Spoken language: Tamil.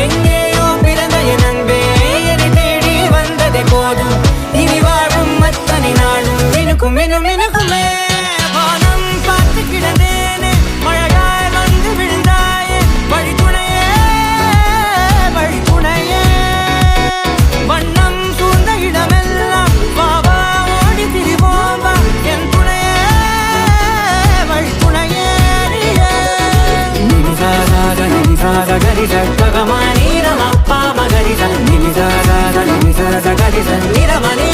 எங்கேயோ பிறந்த என் அன்பே என்னை தேடி வந்ததே போதும். இனி வாழும் அத்தனை நாளும் மினுக்கும் மினும் மினுக்குமே. வானம் பார்த்து கிடந்தேனே மழையாய் வந்து விழுந்தாயே வழித்துணையே வழித்துணையே. வண்ணம் சூழ்ந்த இடமெல்லாம் வாவா ஓடி திரிவோம் வா என் துணையே வழித்துணையே. நிமிசாத நிமிசாத கரிச பகமானி ரமப்பா மகரிச நிமிசாத நிமிசாத கரிச நிரமணி